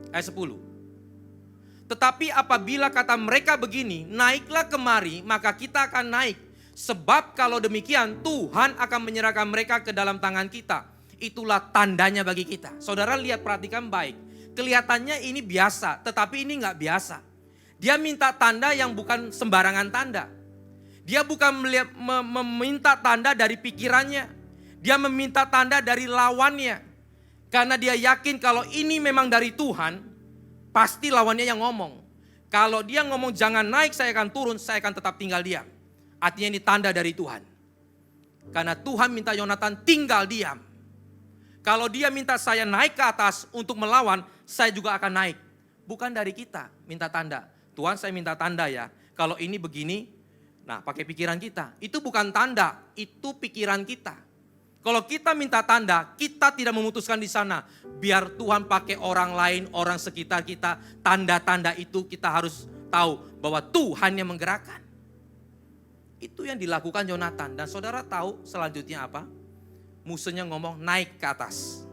Ayat 10. Tetapi apabila kata mereka begini, naiklah kemari, maka kita akan naik. Sebab kalau demikian Tuhan akan menyerahkan mereka ke dalam tangan kita. Itulah tandanya bagi kita. Saudara lihat, perhatikan baik. Kelihatannya ini biasa, tetapi ini gak biasa. Dia minta tanda yang bukan sembarangan tanda. Dia bukan meminta tanda dari pikirannya. Dia meminta tanda dari lawannya. Karena dia yakin kalau ini memang dari Tuhan, pasti lawannya yang ngomong. Kalau dia ngomong jangan naik, saya akan turun, saya akan tetap tinggal diam. Artinya ini tanda dari Tuhan. Karena Tuhan minta Yonatan tinggal diam. Kalau dia minta saya naik ke atas untuk melawan, saya juga akan naik. Bukan dari kita minta tanda. Tuhan, saya minta tanda ya. Kalau ini begini, nah pakai pikiran kita. Itu bukan tanda, itu pikiran kita. Kalau kita minta tanda, kita tidak memutuskan di sana. Biar Tuhan pakai orang lain, orang sekitar kita. Tanda-tanda itu kita harus tahu bahwa Tuhan yang menggerakkan. Itu yang dilakukan Yonatan. Dan saudara tahu selanjutnya apa? Musuhnya ngomong naik ke atas.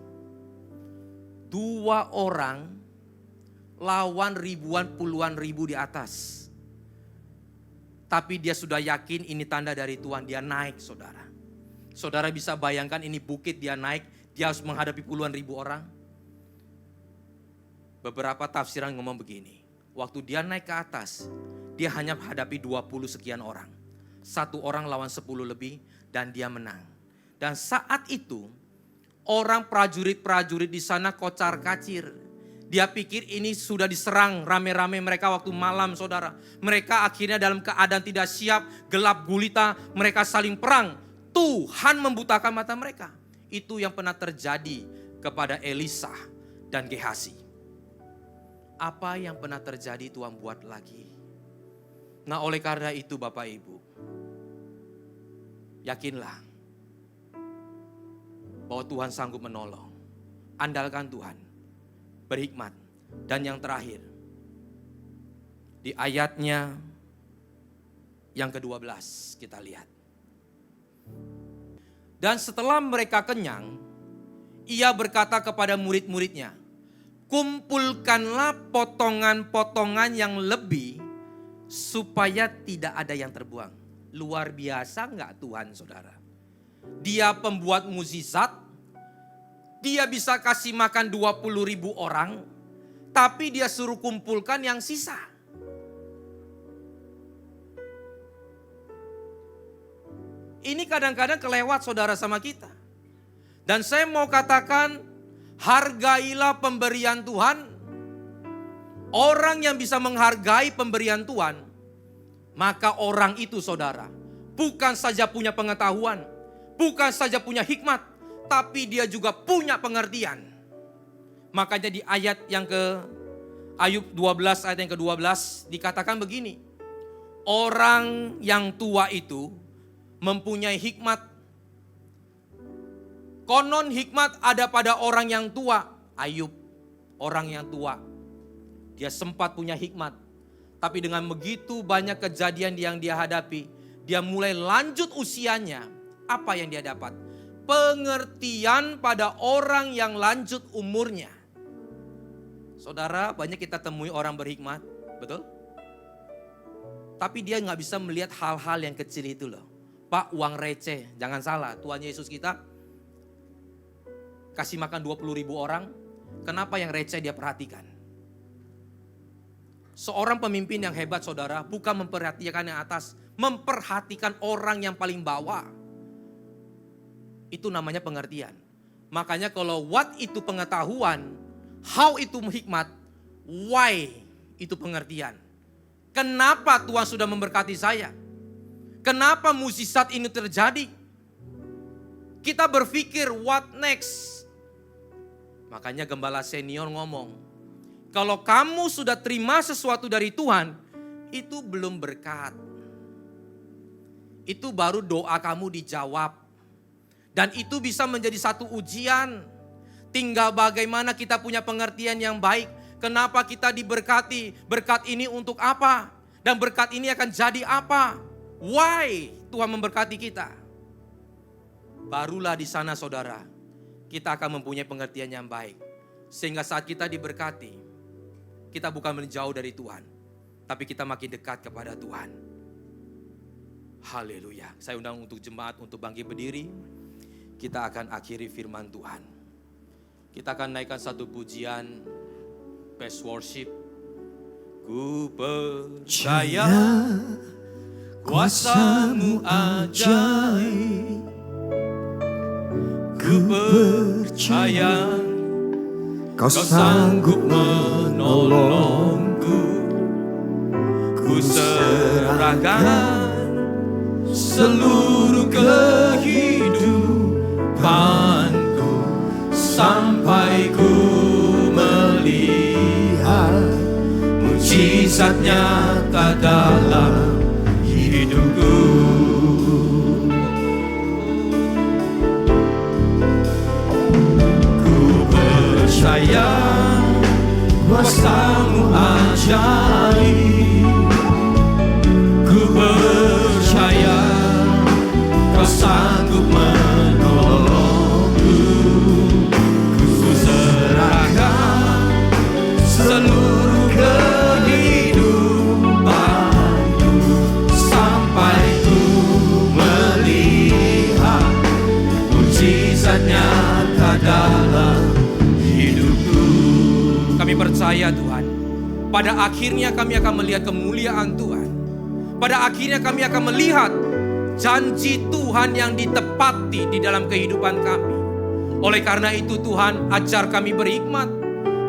2 orang lawan ribuan puluhan ribu di atas. Tapi dia sudah yakin ini tanda dari Tuhan. Dia naik saudara. Saudara bisa bayangkan ini bukit dia naik. Dia harus menghadapi puluhan ribu orang. Beberapa tafsiran ngomong begini. Waktu dia naik ke atas. Dia hanya menghadapi 20 sekian orang. 1 orang lawan 10 lebih. Dan dia menang. Dan saat itu orang prajurit-prajurit di sana kocar kacir. Dia pikir ini sudah diserang rame-rame mereka waktu malam saudara. Mereka akhirnya dalam keadaan tidak siap, gelap gulita, mereka saling perang. Tuhan membutakan mata mereka. Itu yang pernah terjadi kepada Elisa dan Gehasi. Apa yang pernah terjadi Tuhan buat lagi. Nah oleh karena itu Bapak Ibu, yakinlah bahwa Tuhan sanggup menolong. Andalkan Tuhan. Berhikmat. Dan yang terakhir, di ayatnya yang ke-12 kita lihat. Dan setelah mereka kenyang, ia berkata kepada murid-muridnya, kumpulkanlah potongan-potongan yang lebih supaya tidak ada yang terbuang. Luar biasa enggak Tuhan saudara? Dia pembuat mukjizat. Dia bisa kasih makan 20.000 orang, tapi dia suruh kumpulkan yang sisa. Ini kadang-kadang kelewat saudara sama kita. Dan saya mau katakan, hargailah pemberian Tuhan. Orang yang bisa menghargai pemberian Tuhan, maka orang itu saudara, bukan saja punya pengetahuan, bukan saja punya hikmat, tapi dia juga punya pengertian. Makanya di ayat yang Ayub 12 ayat yang ke-12 dikatakan begini. Orang yang tua itu mempunyai hikmat. Konon hikmat ada pada orang yang tua. Ayub, orang yang tua. Dia sempat punya hikmat. Tapi dengan begitu banyak kejadian yang dia hadapi, dia mulai lanjut usianya. Apa yang dia dapat? Pengertian pada orang yang lanjut umurnya. Saudara, banyak kita temui orang berhikmat, betul? Tapi dia nggak bisa melihat hal-hal yang kecil itu loh. Pak, uang receh, jangan salah. Tuhan Yesus kita kasih makan 20.000 orang. Kenapa yang receh dia perhatikan? Seorang pemimpin yang hebat, saudara, bukan memperhatikan yang atas, memperhatikan orang yang paling bawah. Itu namanya pengertian. Makanya kalau what itu pengetahuan, how itu hikmat, why itu pengertian. Kenapa Tuhan sudah memberkati saya? Kenapa mukjizat ini terjadi? Kita berpikir what next? Makanya gembala senior ngomong, kalau kamu sudah terima sesuatu dari Tuhan, itu belum berkat. Itu baru doa kamu dijawab. Dan itu bisa menjadi satu ujian. Tinggal bagaimana kita punya pengertian yang baik. Kenapa kita diberkati? Berkat ini untuk apa? Dan berkat ini akan jadi apa? Why Tuhan memberkati kita? Barulah di sana, saudara, kita akan mempunyai pengertian yang baik. Sehingga saat kita diberkati, kita bukan menjauh dari Tuhan, tapi kita makin dekat kepada Tuhan. Haleluya. Saya undang untuk jemaat untuk bangkit berdiri. Kita akan akhiri firman Tuhan. Kita akan naikkan satu pujian, praise worship. Ku percaya kuasa-Mu ajaib. Ku percaya Kau sanggup menolongku. Ku serahkan seluruh kehidupanku sampai ku melihat mujizat nyata dalam hidupku. Ku percaya kuasa-Mu ajaib. Ku percaya Kau sanggup menolongku. Ku serahkan seluruh kehidupanku sampai ku melihat mujizat nyata dalam hidupku. Kami percaya Tuhan, pada akhirnya kami akan melihat kemuliaan Tuhan. Pada akhirnya kami akan melihat janji Tuhan yang ditepati di dalam kehidupan kami. Oleh karena itu Tuhan, ajar kami berhikmat.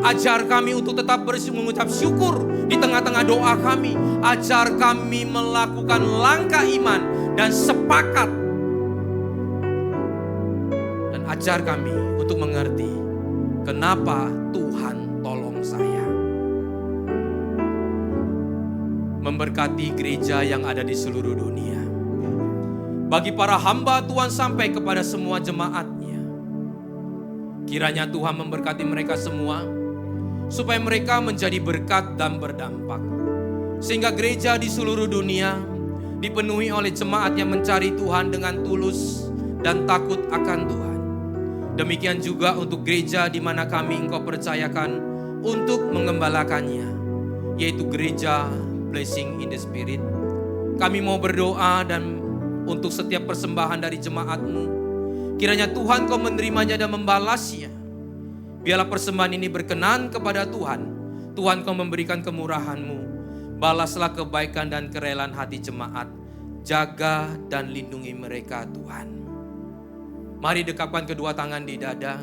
Ajar kami untuk tetap mengucap syukur di tengah-tengah doa kami. Ajar kami melakukan langkah iman dan sepakat. Dan ajar kami untuk mengerti kenapa Tuhan tolong saya. Memberkati gereja yang ada di seluruh dunia. Bagi para hamba Tuhan sampai kepada semua jemaatnya. Kiranya Tuhan memberkati mereka semua, supaya mereka menjadi berkat dan berdampak. Sehingga gereja di seluruh dunia dipenuhi oleh jemaat yang mencari Tuhan dengan tulus dan takut akan Tuhan. Demikian juga untuk gereja di mana kami Engkau percayakan untuk mengembalakannya, yaitu gereja Blessing in the Spirit. Kami mau berdoa dan untuk setiap persembahan dari jemaat-Mu, kiranya Tuhan Kau menerimanya dan membalasnya. Biarlah persembahan ini berkenan kepada Tuhan. Tuhan Kau memberikan kemurahan-Mu. Balaslah kebaikan dan kerelaan hati jemaat. Jaga dan lindungi mereka Tuhan. Mari dekapkan kedua tangan di dada.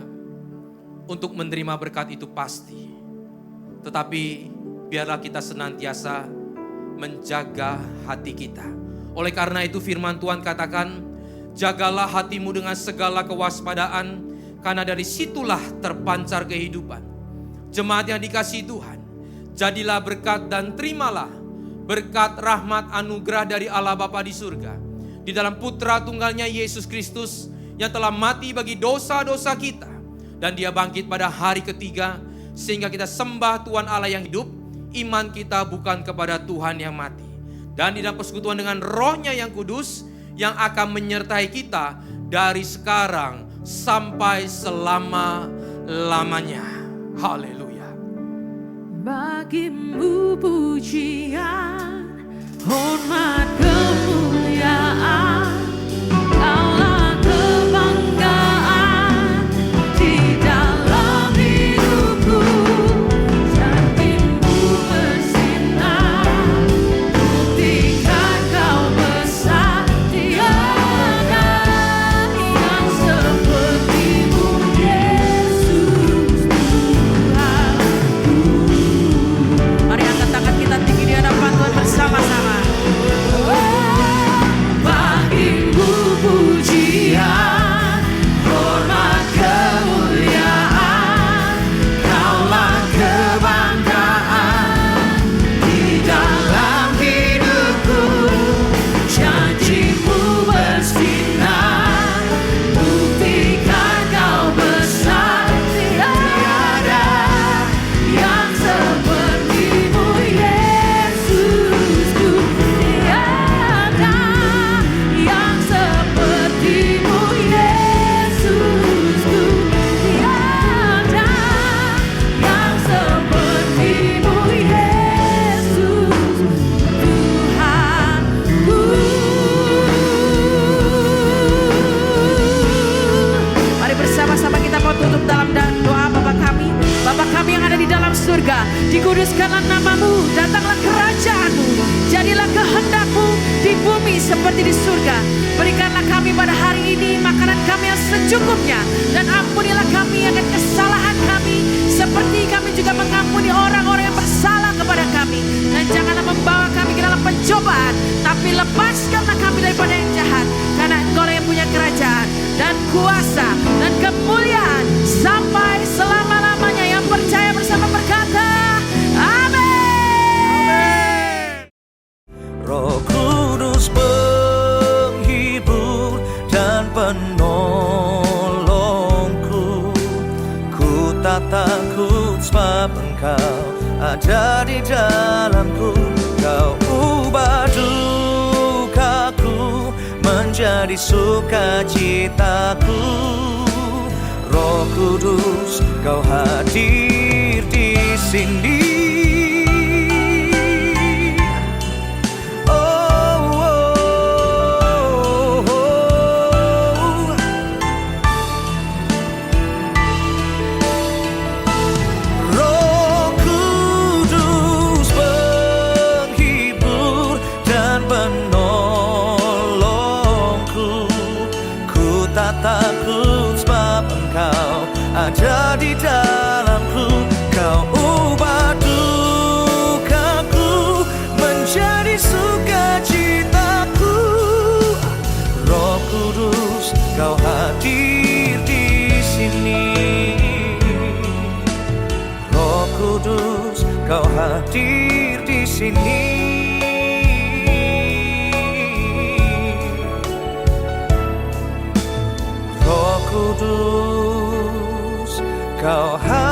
Untuk menerima berkat itu pasti. Tetapi biarlah kita senantiasa menjaga hati kita. Oleh karena itu firman Tuhan katakan, jagalah hatimu dengan segala kewaspadaan, karena dari situlah terpancar kehidupan. Jemaat yang dikasihi Tuhan, jadilah berkat dan terimalah berkat rahmat anugerah dari Allah Bapa di surga, di dalam Putra Tunggalnya Yesus Kristus yang telah mati bagi dosa-dosa kita. Dan Dia bangkit pada hari ketiga, sehingga kita sembah Tuhan Allah yang hidup. Iman kita bukan kepada Tuhan yang mati. Dan di dalam persekutuan dengan Roh-Nya yang kudus, yang akan menyertai kita dari sekarang sampai selama-lamanya. Haleluya. Bagimu pujian, hormat, kemuliaan, Kaulah kebanggaan di dalam hidupku. Janjimu bersinar, buktikan Kau besar. Tiada yang seperti-Mu, Yesus Tuhanku. Mari angkat tangan kita tinggi di hadapan Tuhan bersama-sama. Bagimu pujian, hormat, kemuliaan, Kaulah kebanggaan di dalam hidupku. Janjimu bersinar, buktikan Kau besar. Tiada yang seperti-Mu, Yesusku. Tiada yang seperti-Mu, Yesusku. Tiada yang seperti-Mu, Yesus Tuhanku. Mari bersama-sama kita mau tutup dalam doa. Bapa kami yang ada di dalam surga, dikuduskanlah nama-Mu, datanglah kerajaan-Mu, jadilah kehendak-Mu di bumi seperti di surga. Berikanlah kami pada hari ini makanan kami yang secukupnya, dan ampunilah kami akan kesalahan kami, seperti kami juga mengampuni orang-orang yang bersalah kepada kami. Dan janganlah membawa kami ke dalam pencobaan, tapi lepaskanlah kami daripada yang jahat, karena Engkau yang punya kerajaan dan kuasa dan kemuliaan sampai selama-lamanya. Yang percaya bersama berkata, amin. Roh Kudus penghibur dan penolongku, ku tak takut sebab Engkau ada di dalamku. Kau ubah dukaku menjadi sukacitaku. Roh Kudus, Kau hadir di sini. Roh Kudus penghibur dan penolongku, ku tak takut sebab Engkau ada di dalamku. Kau ubah dukaku menjadi sukacitaku. Roh Kudus, Kau hadir di sini. Roh Kudus, Kau hadir di sini. Roh Kudus, Kau hadir